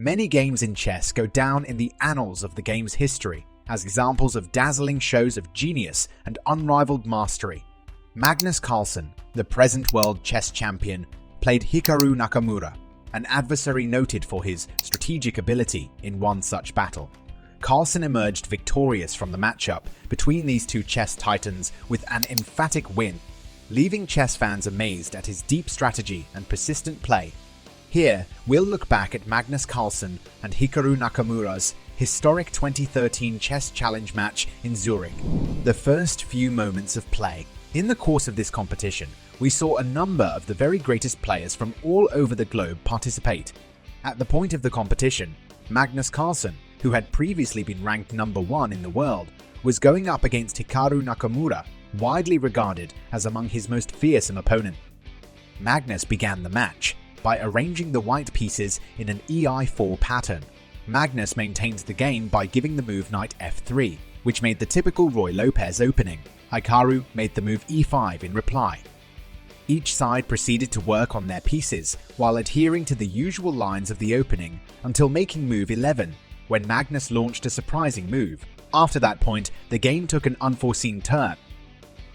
Many games in chess go down in the annals of the game's history as examples of dazzling shows of genius and unrivaled mastery. Magnus Carlsen, the present world chess champion, played Hikaru Nakamura, an adversary noted for his strategic ability in one such battle. Carlsen emerged victorious from the matchup between these two chess titans with an emphatic win, leaving chess fans amazed at his deep strategy and persistent play. Here, we'll look back at Magnus Carlsen and Hikaru Nakamura's historic 2013 chess challenge match in Zurich. The first few moments of play. In the course of this competition, we saw a number of the very greatest players from all over the globe participate. At the point of the competition, Magnus Carlsen, who had previously been ranked number 1 in the world, was going up against Hikaru Nakamura, widely regarded as among his most fearsome opponents. Magnus began the match by arranging the white pieces in an ei4 pattern. Magnus maintained the game by giving the move knight f3, which made the typical Ruy Lopez opening. Hikaru made the move e5 in reply. Each side proceeded to work on their pieces while adhering to the usual lines of the opening until making move 11, when Magnus launched a surprising move. After that point, the game took an unforeseen turn.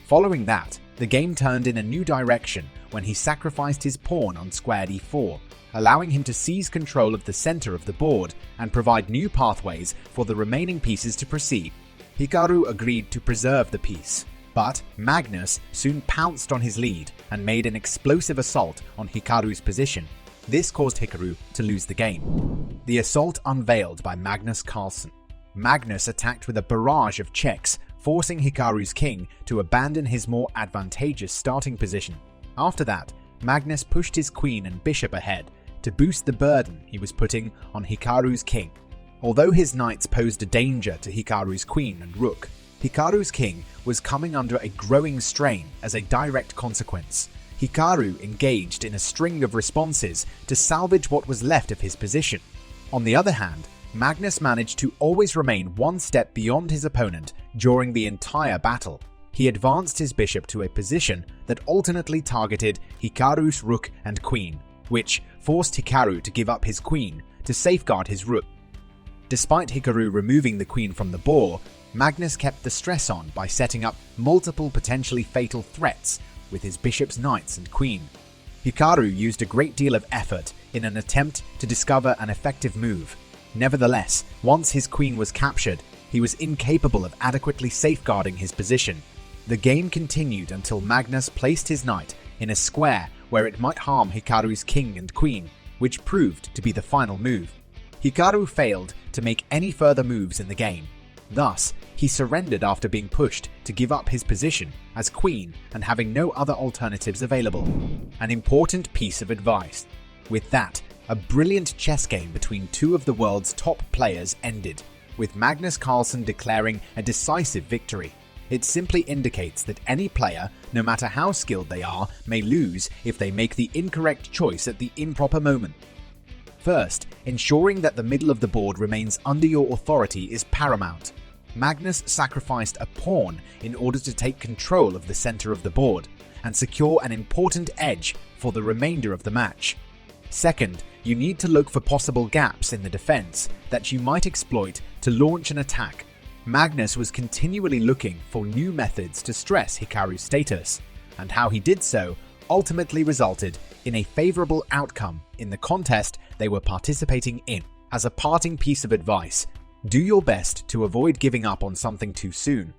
Following that, the game turned in a new direction when he sacrificed his pawn on squared e4, allowing him to seize control of the center of the board and provide new pathways for the remaining pieces to proceed. Hikaru agreed to preserve the piece, but Magnus soon pounced on his lead and made an explosive assault on Hikaru's position. This caused Hikaru to lose the game. The assault unveiled by Magnus Carlsen. Magnus attacked with a barrage of checks, forcing Hikaru's king to abandon his more advantageous starting position. After that, Magnus pushed his queen and bishop ahead to boost the burden he was putting on Hikaru's king. Although his knights posed a danger to Hikaru's queen and rook, Hikaru's king was coming under a growing strain as a direct consequence. Hikaru engaged in a string of responses to salvage what was left of his position. On the other hand, Magnus managed to always remain one step beyond his opponent during the entire battle. He advanced his bishop to a position that alternately targeted Hikaru's rook and queen, which forced Hikaru to give up his queen to safeguard his rook. Despite Hikaru removing the queen from the board, Magnus kept the stress on by setting up multiple potentially fatal threats with his bishop's knights and queen. Hikaru used a great deal of effort in an attempt to discover an effective move. Nevertheless, once his queen was captured, he was incapable of adequately safeguarding his position. The game continued until Magnus placed his knight in a square where it might harm Hikaru's king and queen, which proved to be the final move. Hikaru failed to make any further moves in the game. Thus, he surrendered after being pushed to give up his position as queen and having no other alternatives available. An important piece of advice. With that, a brilliant chess game between two of the world's top players ended, with Magnus Carlsen declaring a decisive victory. It simply indicates that any player, no matter how skilled they are, may lose if they make the incorrect choice at the improper moment. First, ensuring that the middle of the board remains under your authority is paramount. Magnus sacrificed a pawn in order to take control of the center of the board and secure an important edge for the remainder of the match. Second, you need to look for possible gaps in the defense that you might exploit to launch an attack. Magnus was continually looking for new methods to stress Hikaru's status, and how he did so ultimately resulted in a favorable outcome in the contest they were participating in. As a parting piece of advice, do your best to avoid giving up on something too soon.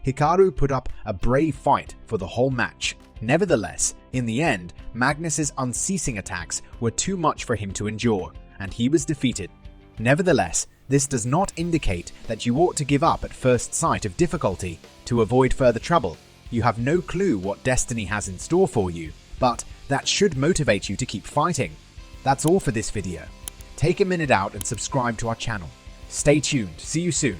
Hikaru put up a brave fight for the whole match. Nevertheless, in the end, Magnus's unceasing attacks were too much for him to endure, and he was defeated. Nevertheless, this does not indicate that you ought to give up at first sight of difficulty to avoid further trouble. You have no clue what destiny has in store for you, but that should motivate you to keep fighting. That's all for this video. Take a minute out and subscribe to our channel. Stay tuned. See you soon.